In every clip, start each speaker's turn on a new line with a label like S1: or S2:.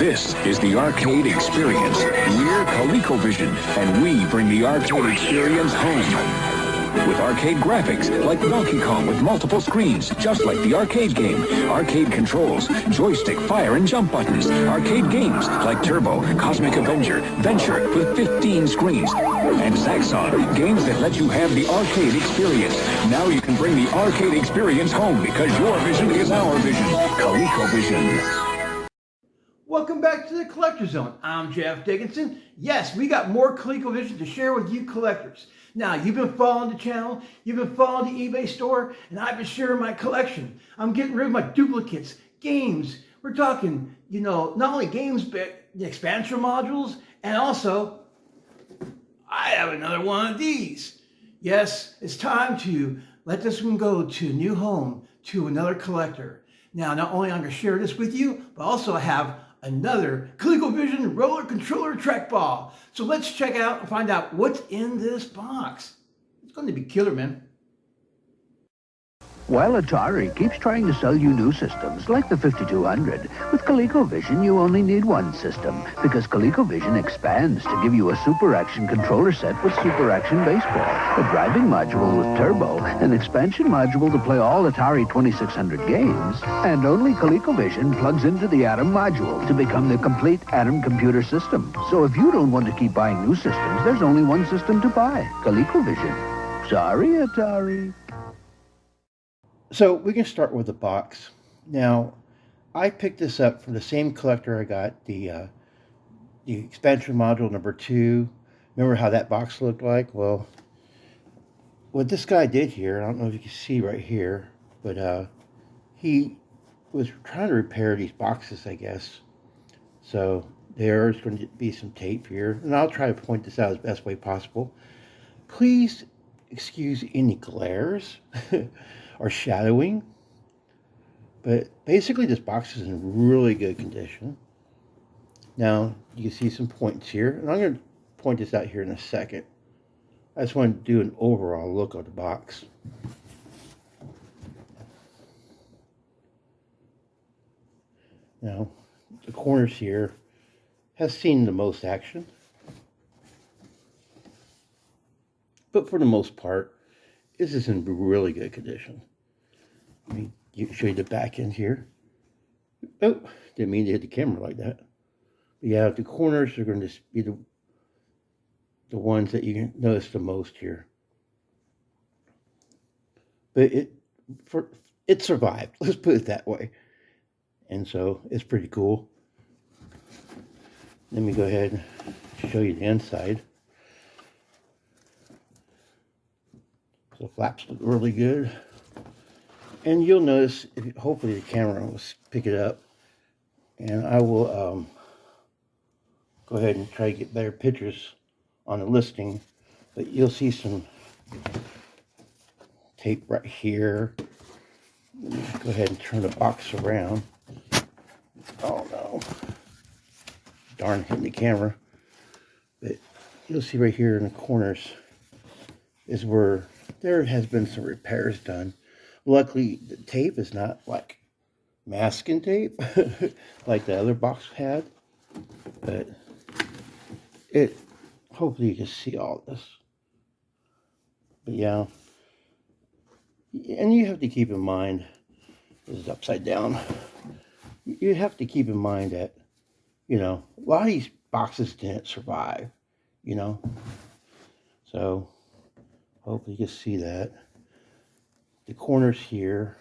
S1: This is the arcade experience. We're ColecoVision, and we bring the arcade experience home. With arcade graphics like Donkey Kong with multiple screens, just like the arcade game. Arcade controls, joystick, fire, and jump buttons. Arcade games like Turbo, Cosmic Avenger, Venture with 15 screens. And Zaxxon, games that let you have the arcade experience. Now you can bring the arcade experience home because your vision is our vision. ColecoVision.
S2: Welcome back to the Collector Zone. I'm Jeff Dickinson. Yes, we got more ColecoVision to share with you collectors. Now, you've been following the channel, you've been following the eBay store, and I've been sharing my collection. I'm getting rid of my duplicates, games. We're talking, not only games, but the expansion modules, and also, I have another one of these. Yes, it's time to let this one go to a new home, to another collector. Now, not only am I going to share this with you, but also I have another ColecoVision Roller Controller Trackball. So let's check out and find out what's in this box. It's going to be killer, man.
S3: While Atari keeps trying to sell you new systems, like the 5200, with ColecoVision you only need one system, because ColecoVision expands to give you a Super Action controller set with Super Action Baseball, a driving module with turbo, an expansion module to play all Atari 2600 games, and only ColecoVision plugs into the Atom module to become the complete Atom computer system. So if you don't want to keep buying new systems, there's only one system to buy, ColecoVision. Sorry, Atari.
S2: So we can start with the box. Now, I picked this up from the same collector I got the expansion module number 2. Remember how that box looked like? Well, what this guy did here, I don't know if you can see right here, but he was trying to repair these boxes, I guess. So there's going to be some tape here, and I'll try to point this out as best way possible. Please excuse any glares or shadowing, but basically this box is in really good condition. Now you can see some points here, and I'm going to point this out here in a second. I just want to do an overall look of the box. Now the corners here has seen the most action, but for the most part this is in really good condition. Let me show you the back end here. Oh, didn't mean to hit the camera like that. But yeah, the corners are going to be the ones that you can notice the most here. But it survived. Let's put it that way. And so it's pretty cool. Let me go ahead and show you the inside. The flaps look really good, and you'll notice, hopefully the camera will pick it up, and I will go ahead and try to get better pictures on the listing, but you'll see some tape right here. Let me go ahead and turn the box around. Oh no, darn, hitting the camera. But you'll see right here in the corners is where there has been some repairs done. Luckily, the tape is not like masking tape like the other box had, but hopefully you can see all this. But yeah, and you have to keep in mind, this is upside down. You have to keep in mind that, a lot of these boxes didn't survive, so hopefully you can see that. The corners here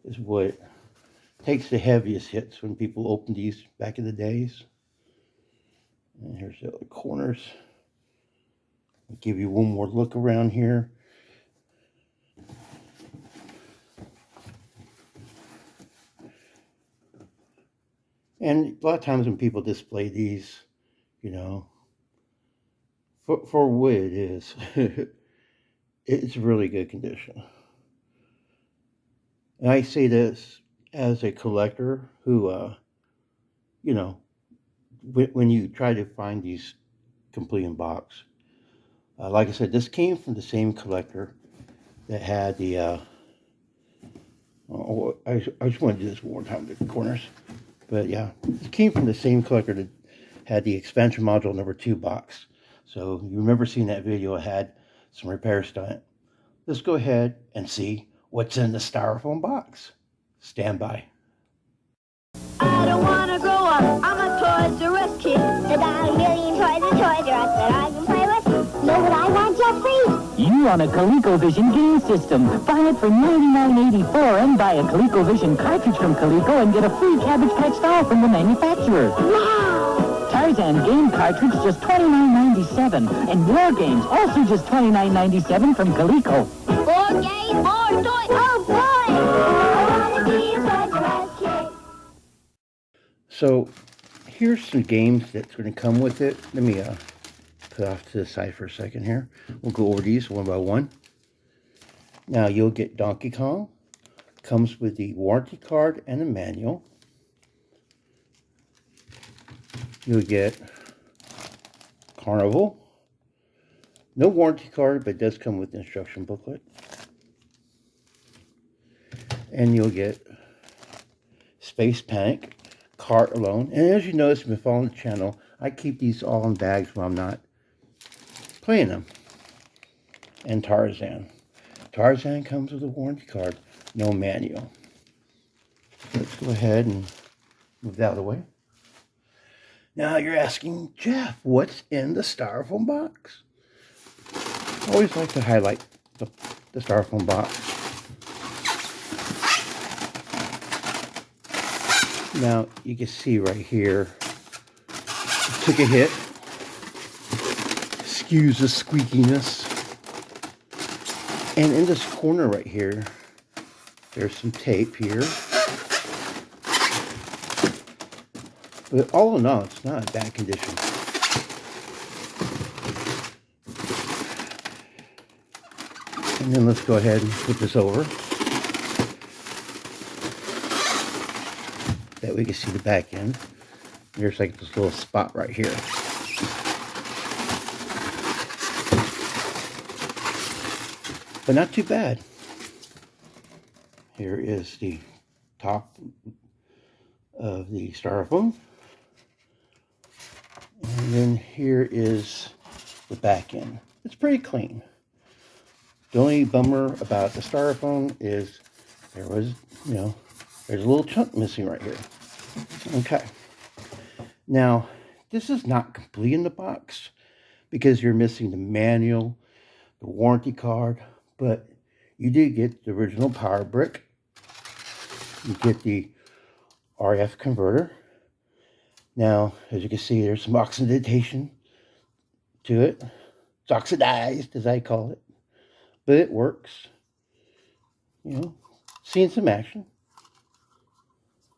S2: is what takes the heaviest hits when people opened these back in the days. And here's the other corners. I'll give you one more look around here. And a lot of times when people display these, for what it is, it's really good condition. And I say this as a collector who, when you try to find these complete in box, like I said, this came from the same collector that had the, I just want to do this one more time with the corners. But yeah, it came from the same collector that had the expansion module number 2 box. So you remember seeing that video, I had some repairs done. Let's go ahead and see what's in the styrofoam box. Stand by.
S4: I don't wanna grow up, I'm a Toys R Us kid. I got a million toys and Toys R Us that I can play with. Know what I want, Jeffrey?
S5: You want a ColecoVision game system. Buy it for $99.84 and buy a ColecoVision cartridge from Coleco and get a free Cabbage Patch doll from the manufacturer.
S4: Wow!
S5: Tarzan game cartridge just $29.97 and War Games also just $29.97 from Coleco.
S4: More games, more toys. Oh boy! I wanna be a Toys R Us kid.
S2: So here's some games that's going to come with it. Let me put off to the side for a second here. We'll go over these one by one. Now you'll get Donkey Kong. Comes with the warranty card and a manual. You'll get Carnival. No warranty card, but it does come with the instruction booklet. And you'll get Space Panic. Cart alone. And as you notice, if you've been following the channel, I keep these all in bags when I'm not playing them. And Tarzan. Tarzan comes with a warranty card, no manual. So let's go ahead and move that out of the way. Now you're asking, Jeff, what's in the styrofoam box? I always like to highlight the styrofoam box. Now, you can see right here, it took a hit. Excuse the squeakiness. And in this corner right here, there's some tape here. But all in all, it's not in bad condition. And then let's go ahead and put this over. That we can see the back end. There's like this little spot right here. But not too bad. Here is the top of the styrofoam. And then here is the back end. It's pretty clean. The only bummer about the styrofoam is there was, there's a little chunk missing right here. Okay. Now, this is not complete in the box because you're missing the manual, the warranty card, but you do get the original power brick. You get the RF converter. Now, as you can see, there's some oxidation to it. It's oxidized, as I call it. But it works. Seeing some action.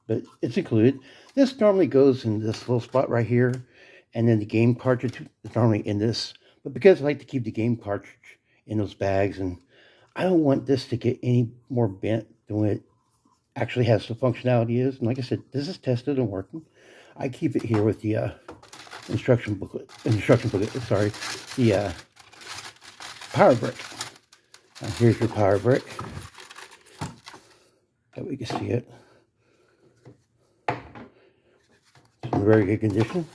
S2: But it's included. This normally goes in this little spot right here, and then the game cartridge is normally in this. But because I like to keep the game cartridge in those bags, and I don't want this to get any more bent than what it actually has the functionality is. And like I said, this is tested and working. I keep it here with the instruction booklet, sorry, the power brick. Now here's your power brick. That we can see it. It's in very good condition.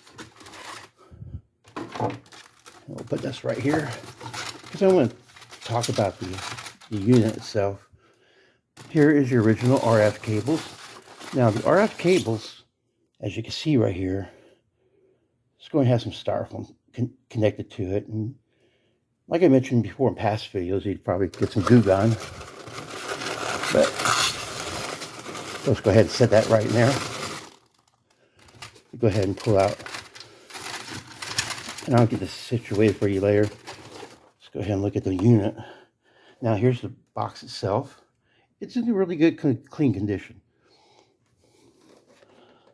S2: We'll put this right here because I want to talk about the unit itself. Here is your original RF cables. Now the RF cables, as you can see right here, it's going to have some styrofoam connected to it. And like I mentioned before in past videos, you'd probably get some goo gun. But let's go ahead and set that right in there. Go ahead and pull out. And I'll get this situated for you later. Let's go ahead and look at the unit. Now here's the box itself. It's in a really good, clean condition.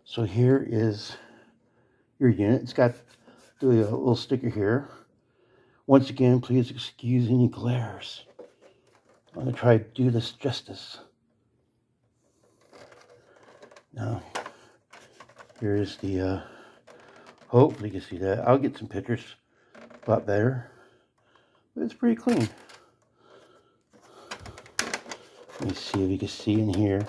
S2: So here is your unit. It's got a little sticker here. Once again, please excuse any glares. I'm going to try to do this justice. Now, here's the, hopefully you can see that. I'll get some pictures a lot better. But it's pretty clean. Let me see if you can see in here.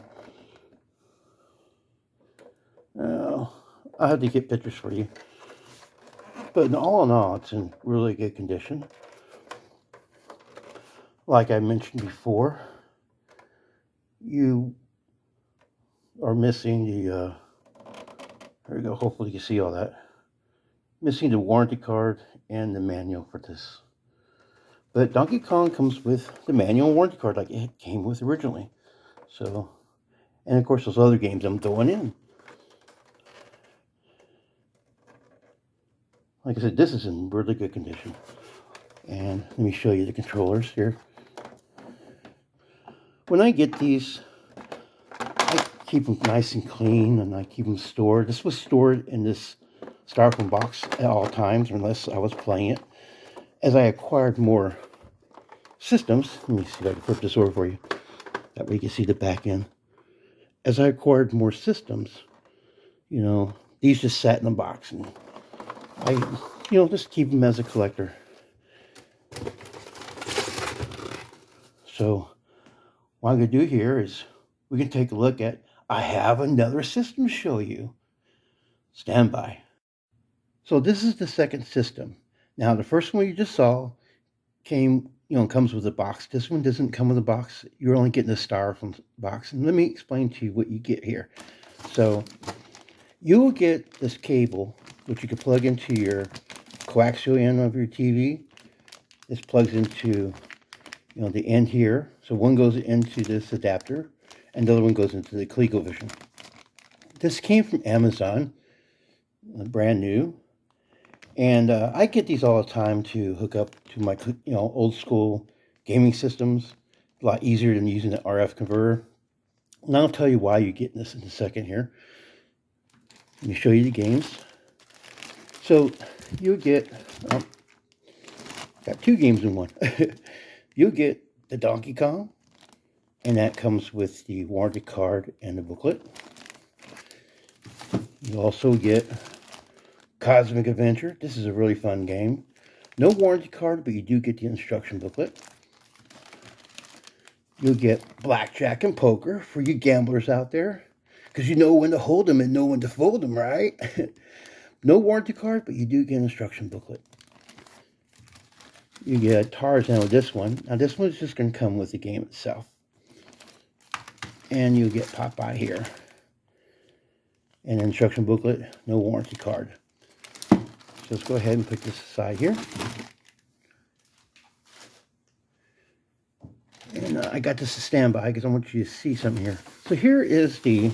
S2: I'll have to get pictures for you. But all in all, it's in really good condition. Like I mentioned before, you are missing the, there we go, hopefully you can see all that. Missing the warranty card and the manual for this. But Donkey Kong comes with the manual and warranty card like it came with originally. So, and of course those other games I'm throwing in. Like I said, this is in really good condition. And let me show you the controllers here. When I get these, I keep them nice and clean and I keep them stored. This was stored in this styrofoam box at all times unless I was playing it. As I acquired more systems, let me see if I can flip this over for you. That way you can see the back end. As I acquired more systems, you know, these just sat in the box and I, you know, just keep them as a collector. So what I'm going to do here is we can take a look at, I have another system to show you. Stand by. So this is the second system. Now the first one you just saw came, you know, comes with a box. This one doesn't come with a box. You're only getting a styrofoam box. And let me explain to you what you get here. So you will get this cable, which you can plug into your coaxial end of your TV. This plugs into, you know, the end here. So one goes into this adapter and the other one goes into the ColecoVision. This came from Amazon, brand new. And I get these all the time to hook up to my, you know, old school gaming systems. A lot easier than using the RF converter. And I'll tell you why you're getting this in a second here. Let me show you the games. So you'll get, got two games in one. You'll get the Donkey Kong, and that comes with the warranty card and the booklet. You also get Cosmic Adventure. This is a really fun game. No warranty card, but you do get the instruction booklet. You'll get Blackjack and Poker for you gamblers out there, because you know when to hold them and know when to fold them, right? No warranty card, but you do get an instruction booklet. You get Tarzan with this one. Now this one's just going to come with the game itself. And you get Popeye here. And instruction booklet, no warranty card. So let's go ahead and put this aside here. And I got this to stand by because I want you to see something here. So here is the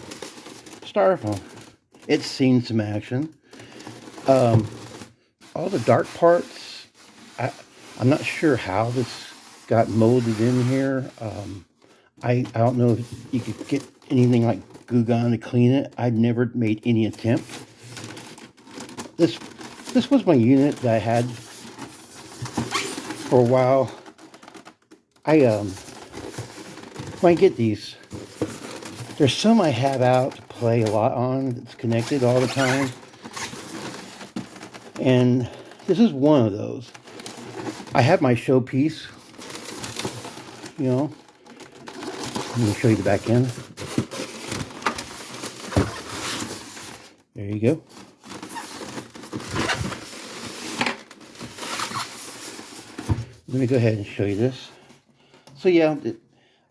S2: styrofoam. It's seen some action. All the dark parts, I'm not sure how this got molded in here. I don't know if you could get anything like Goo Gone to clean it. I've never made any attempt. This was my unit that I had for a while. When I get these, there's some I have out to play a lot on that's connected all the time. And this is one of those. I have my showpiece, you know. Let me show you the back end. There you go. Let me go ahead and show you this. So yeah,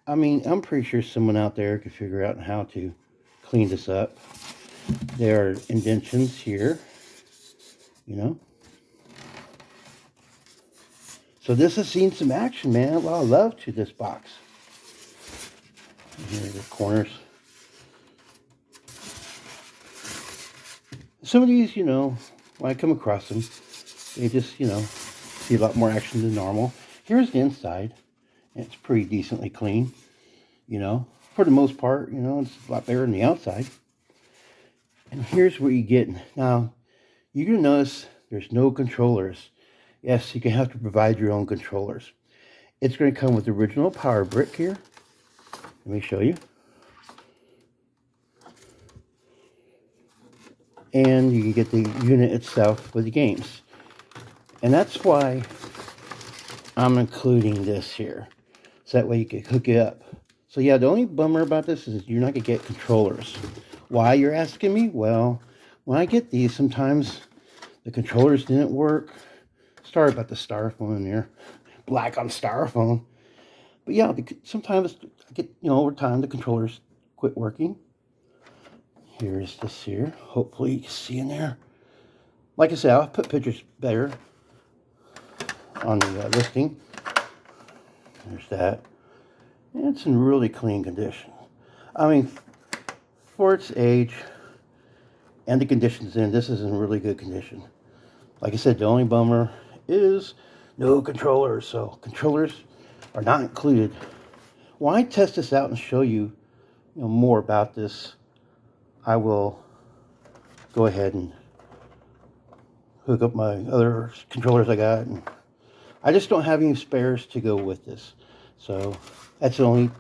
S2: I mean, I'm pretty sure someone out there could figure out how to clean this up. There are indentions here, you know. So this has seen some action, man. A lot of love to this box. Here are the corners. Some of these, you know, when I come across them, they just, you know, see a lot more action than normal. Here's the inside. It's pretty decently clean, you know. For the most part, you know, it's a lot better than the outside. And here's what you get. Now, you're going to notice there's no controllers. Yes, you can have to provide your own controllers. It's going to come with the original power brick here. Let me show you. And you can get the unit itself with the games. And that's why I'm including this here. So that way you can hook it up. So yeah, the only bummer about this is you're not going to get controllers. Why, you're asking me? Well, when I get these, sometimes the controllers didn't work. Sorry about the styrofoam in there. Black on styrofoam. But yeah, sometimes I get, over time the controllers quit working. Here's this here. Hopefully you can see in there. Like I said, I'll put pictures better on the listing. There's that. And it's in really clean condition. I mean, for its age and the conditions in, this is in really good condition. Like I said, the only bummer is no controllers. So controllers are not included. When I test this out and show you, more about this, I will go ahead and hook up my other controllers I got. And I just don't have any spares to go with this. So that's the only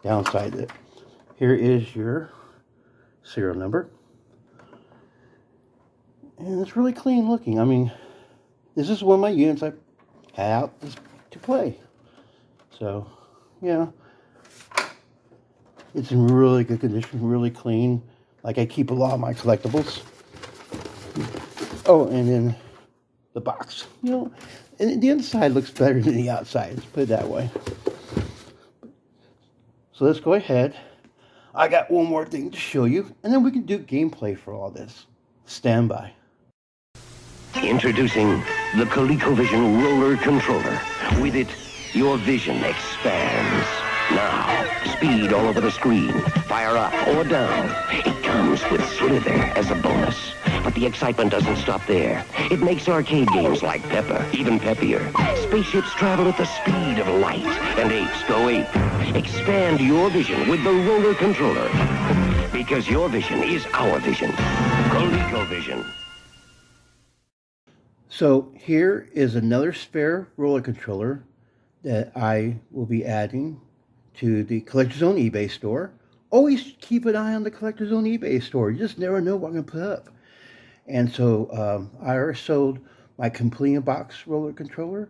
S2: downside of it. Here is your serial number. And it's really clean looking. I mean, this is one of my units I had out to play. So, yeah. It's in really good condition, really clean. Like I keep a lot of my collectibles. Oh, and then the box. And the inside looks better than the outside. Let's put it that way. So let's go ahead. I got one more thing to show you, and then we can do gameplay for all this. Stand by.
S6: Introducing the ColecoVision Roller Controller. With it, your vision expands. Now, speed all over the screen, fire up or down. It comes with Slither as a bonus. But the excitement doesn't stop there. It makes arcade games like Pepper even peppier. Spaceships travel at the speed of light, and apes go ape. Expand your vision with the Roller Controller. Because your vision is our vision. ColecoVision.
S2: So here is another spare roller controller that I will be adding to the Collector's Zone eBay store. Always keep an eye on the Collector's Zone eBay store. You just never know what I'm going to put up. And so I already sold my complete box roller controller.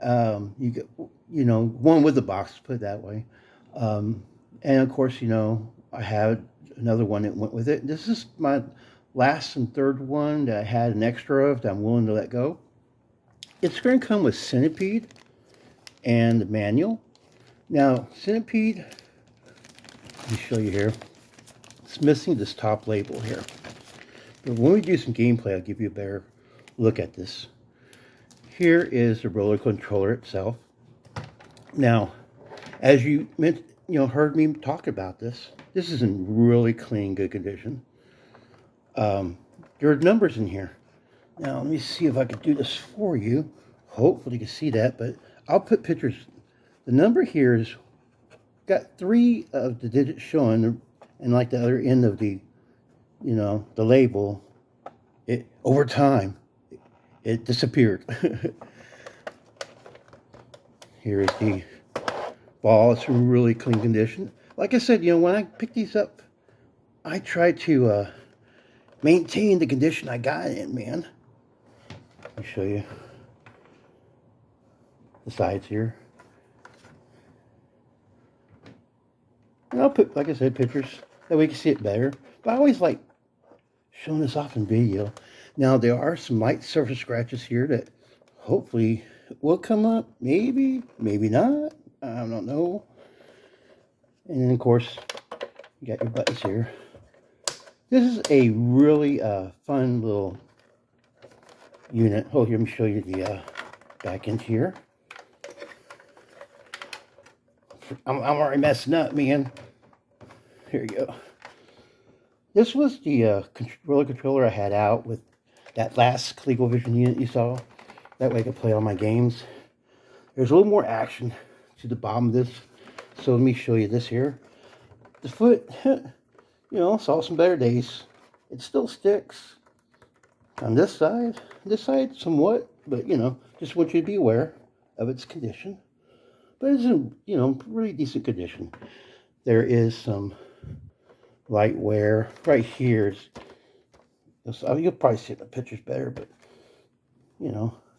S2: You get, one with the box, put it that way. And of course, I had another one that went with it. This is my last and third one that I had an extra of that I'm willing to let go. It's going to come with Centipede and the manual. Now, Centipede, let me show you here. It's missing this top label here. But when we do some gameplay, I'll give you a better look at this. Here is the roller controller itself. Now, as you heard me talk about this is in really clean, good condition. There are numbers in here. Now, let me see if I can do this for you. Hopefully you can see that, but I'll put pictures. The number here is got 3 of the digits showing, and like the other end of the, the label, over time, it disappeared. Here is the ball. It's in really clean condition. Like I said, when I pick these up, I try to maintain the condition I got it in, man. Let me show you the sides here. And I'll put, like I said, pictures that we can see it better. But I always like showing this off in video. Now, there are some light surface scratches here that hopefully will come up. Maybe, maybe not. I don't know. And then, of course, you got your buttons here. This is a really fun little unit. Oh, here, let me show you the back end here. I'm already messing up, man. Here you go. This was the roller controller I had out with that last ColecoVision unit you saw. That way I could play all my games. There's a little more action to the bottom of this. So let me show you this here. The foot, saw some better days. It still sticks. On this side somewhat, but just want you to be aware of its condition. But it's in, really decent condition. There is some light wear right here. You'll probably see it in the pictures better, but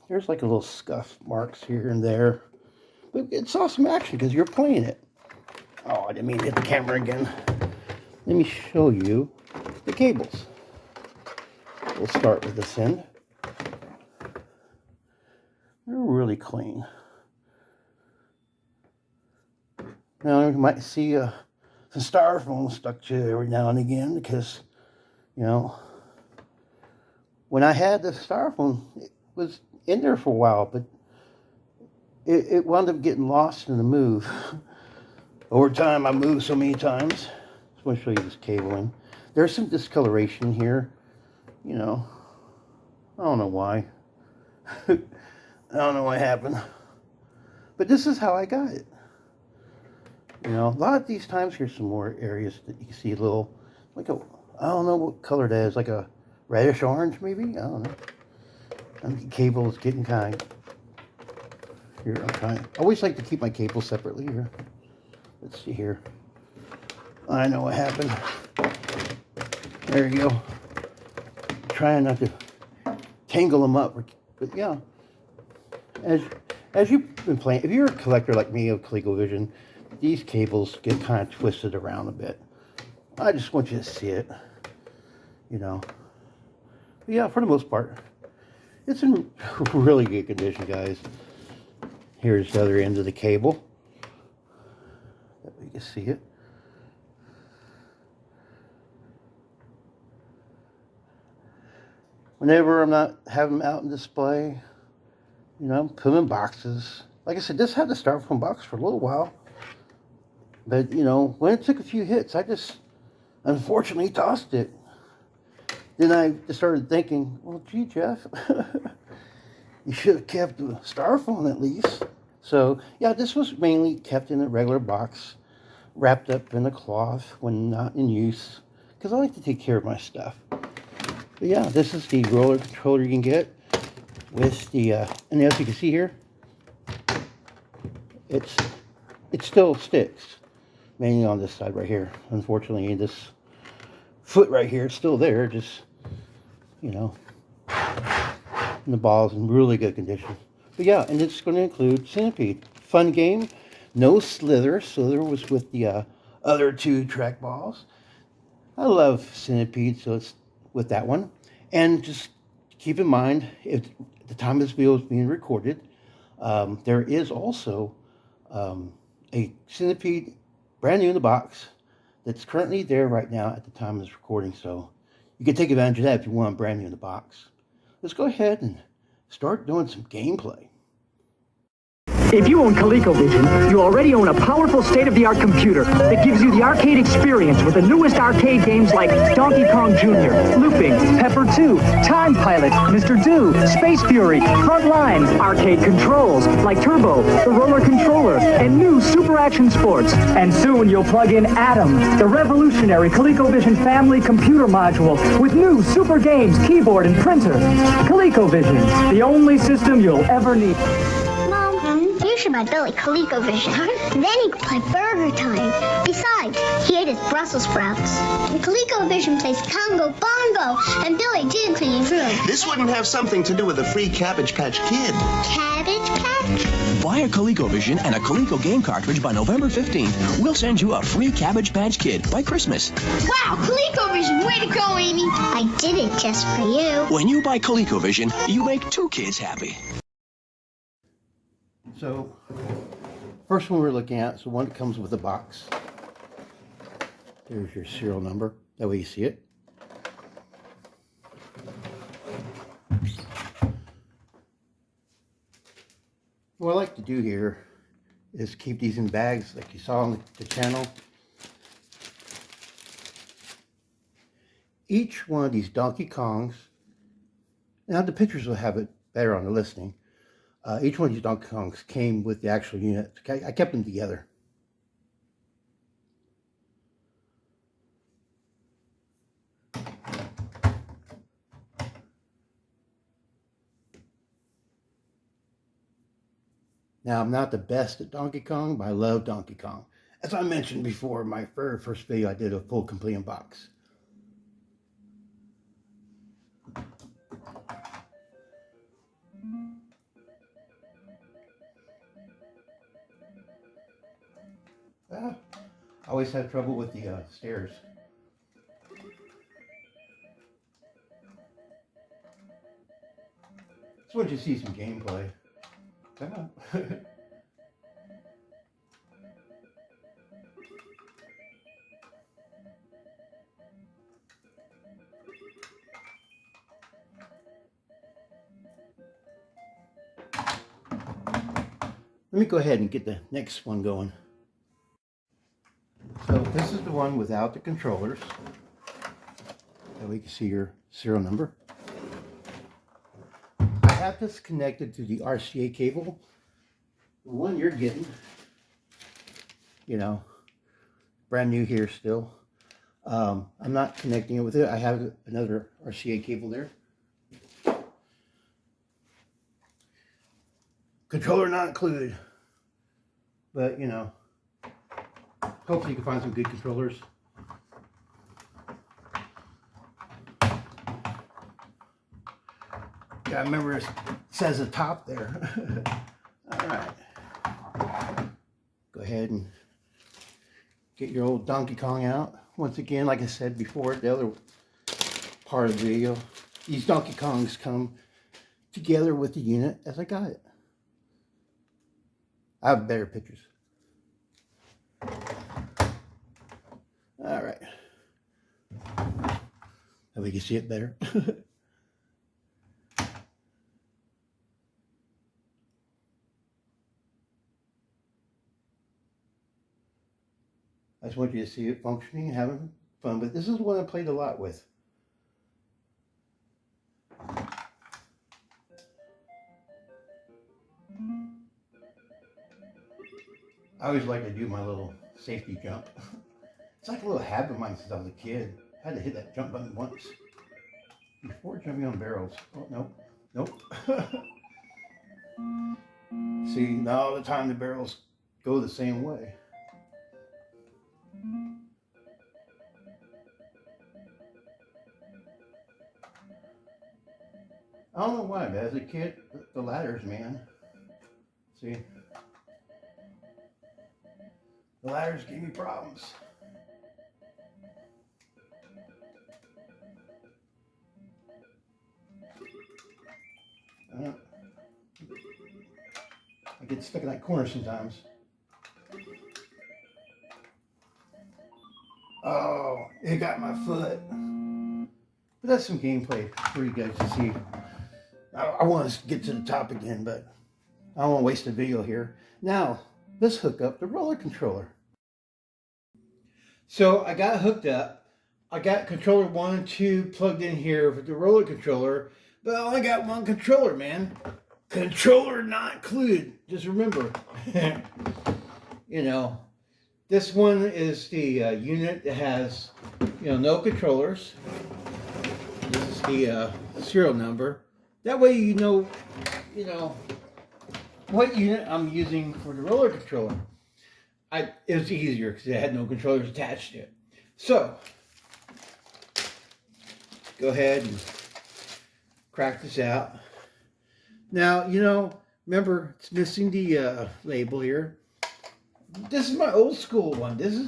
S2: there's like a little scuff marks here and there. But it saw some action because you're playing it. Oh, I didn't mean to hit the camera again. Let me show you the cables. We'll start with this end. They're really clean. Now you might see some styrofoam stuck to it every now and again because, you know, when I had the styrofoam, it was in there for a while, but it wound up getting lost in the move. Over time, I moved so many times. Just want to show you this cabling. There's some discoloration here. You know, I don't know why. I don't know what happened. But this is how I got it. You know, a lot of these times, here's some more areas that you can see a little, like a, I don't know what color that is, like a reddish orange maybe? I don't know. And the cable is getting kind of, here, I'm trying. I always like to keep my cable separately here. Let's see here. I know what happened. There you go. Trying not to tangle them up, but yeah. As you've been playing, if you're a collector like me of ColecoVision, these cables get kind of twisted around a bit. I just want you to see it, you know. But yeah, for the most part, it's in really good condition, guys. Here's the other end of the cable. That way you can see it. Whenever I'm not having them out in display, you know, put them in boxes. Like I said, this had the styrofoam box for a little while. But, you know, when it took a few hits, I just, unfortunately, tossed it. Then I just started thinking, well, gee, Jeff, you should have kept the styrofoam at least. So, yeah, this was mainly kept in a regular box, wrapped up in a cloth when not in use, because I like to take care of my stuff. But yeah, this is the roller controller you can get with the, and as you can see here, it still sticks, mainly on this side right here. Unfortunately, this foot right here is still there, just, you know, and the ball's in really good condition. But yeah, and it's going to include Centipede. Fun game, no slither. Slither was with the other two trackballs. I love Centipede, so it's with that one. And just keep in mind, if the time this video is being recorded, there is also a Centipede brand new in the box that's currently there right now at the time of this recording. So you can take advantage of that if you want brand new in the box. Let's go ahead and start doing some gameplay.
S5: If you own ColecoVision, you already own a powerful state-of-the-art computer that gives you the arcade experience with the newest arcade games like Donkey Kong Jr., Looping, Pepper 2, Time Pilot, Mr. Do, Space Fury, Frontline, arcade controls like Turbo, the Roller Controller, and new Super Action Sports. And soon you'll plug in Atom, the revolutionary ColecoVision family computer module with new super games, keyboard, and printer. ColecoVision, the only system you'll ever need.
S4: You should buy Billy ColecoVision. Then he could play Burger Time. Besides, he ate his Brussels sprouts. And ColecoVision plays Congo Bongo, and Billy did clean his room.
S7: This wouldn't have something to do with a free Cabbage Patch Kid.
S4: Cabbage Patch?
S8: Buy a ColecoVision and a Coleco game cartridge by November 15th. We'll send you a free Cabbage Patch Kid by Christmas.
S4: Wow, ColecoVision, way to go, Amy. I did it just for you.
S8: When you buy ColecoVision, you make two kids happy.
S2: So, first one we're looking at is the one that comes with a box. There's your serial number. That way you see it. What I like to do here is keep these in bags like you saw on the channel. Each one of these Donkey Kongs, now the pictures will have it better on the listing. Each one of these Donkey Kongs came with the actual unit. I kept them together. Now, I'm not the best at Donkey Kong, but I love Donkey Kong. As I mentioned before, my very first video, I did a full complete unbox. I always had trouble with the stairs. Just want you to see some gameplay. Come on. Let me go ahead and get the next one going. So this is the one without the controllers. So we can see your serial number. I have this connected to the RCA cable. The one you're getting, you know, brand new here still. I'm not connecting it with it. I have another RCA cable there. Controller not included. But, you know, hopefully you can find some good controllers. Yeah, remember it says at the top there. All right. Go ahead and get your old Donkey Kong out. Once again, like I said before, the other part of the video, these Donkey Kongs come together with the unit as I got it. I have better pictures. All right. Hope we can see it better. I just want you to see it functioning and having fun. But this is one I played a lot with. I always like to do my little safety jump. It's like a little habit of mine since I was a kid. I had to hit that jump button once before jumping on barrels. Oh, nope. Nope. See, not all the time the barrels go the same way. I don't know why, but as a kid, the ladders, man. See? The ladders gave me problems. I get stuck in that corner sometimes. Oh, it got my foot. But that's some gameplay for you guys to see. I want to get to the top again, but I don't want to waste the video here. Now, let's hook up the roller controller. So I got it hooked up. I got controller 1 and 2 plugged in here for the roller controller, but I only got one controller, man. Controller not included. Just remember, you know, this one is the unit that has, you know, no controllers. This is the serial number. That way you know what unit I'm using for the roller controller. It was easier because it had no controllers attached to it. So, go ahead and crack this out. Now, you know, remember, it's missing the label here. This is my old school one. This is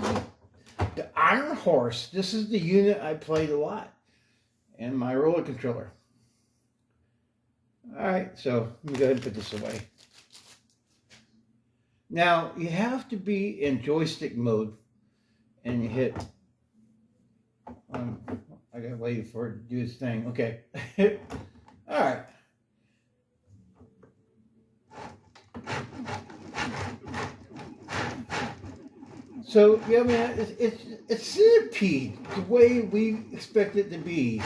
S2: the Iron Horse. This is the unit I played a lot. And my roller controller. Alright, so let me go ahead and put this away. Now, you have to be in joystick mode. And you hit... I gotta wait for it to do its thing. Okay. Alright. So, yeah, man, it's Centipede, the way we expect it to be.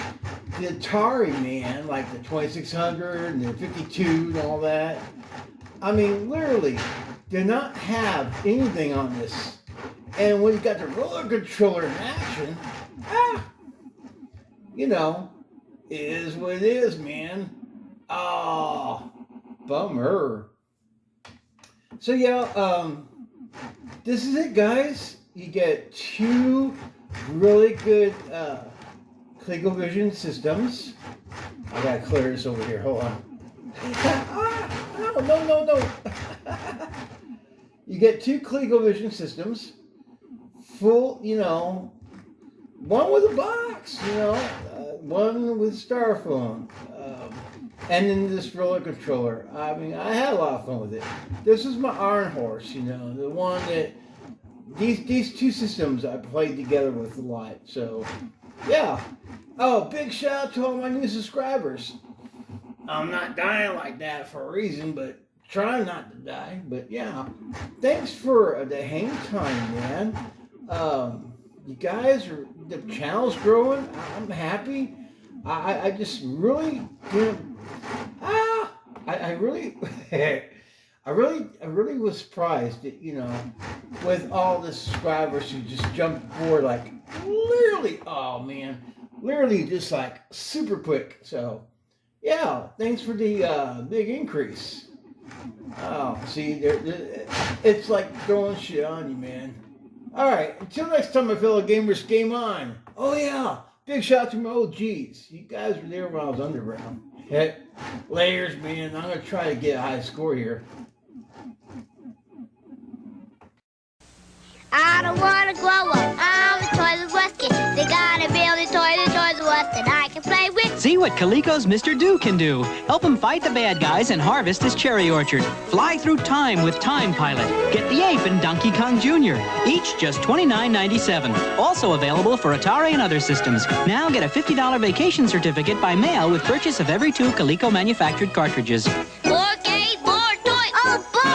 S2: The Atari, man, like the 2600 and the 52 and all that. I mean, literally, did not have anything on this. And when you got the roller controller in action, you know, it is what it is, man. Oh, bummer. So, yeah, this is it, guys. You get two really good ColecoVision systems. I gotta clear this over here. Hold on. No. You get two ColecoVision systems. Full, you know, one with a box, you know, one with styrofoam. And then this roller controller. I mean, I had a lot of fun with it. This is my Iron Horse, you know, the one that these two systems I played together with a lot. So, yeah. Oh, big shout out to all my new subscribers. I'm not dying like that for a reason, but trying not to die. But yeah, thanks for the hang time, man. You guys are, the channel's growing. I'm happy. I just really didn't. I really, I really was surprised that, you know, with all the subscribers who just jumped aboard like literally, oh man, literally just like super quick. So yeah, thanks for the big increase. Oh, see, it's like throwing shit on you, man. All right, until next time, my fellow gamers, game on. Oh yeah, big shout out to my OGs. You guys were there when I was underground. Heck, layers, man. I'm gonna try to get a high score here.
S4: I don't want to grow up. I'm a Toys R Us kid. They gotta build a toy to Toys R Us that I can play with.
S9: See what Coleco's Mr. Do can do. Help him fight the bad guys and harvest his cherry orchard. Fly through time with Time Pilot. Get the Ape and Donkey Kong Jr. Each just $29.97. Also available for Atari and other systems. Now get a $50 vacation certificate by mail with purchase of every 2 Coleco manufactured cartridges.
S4: More games, more toys. Oh, boy!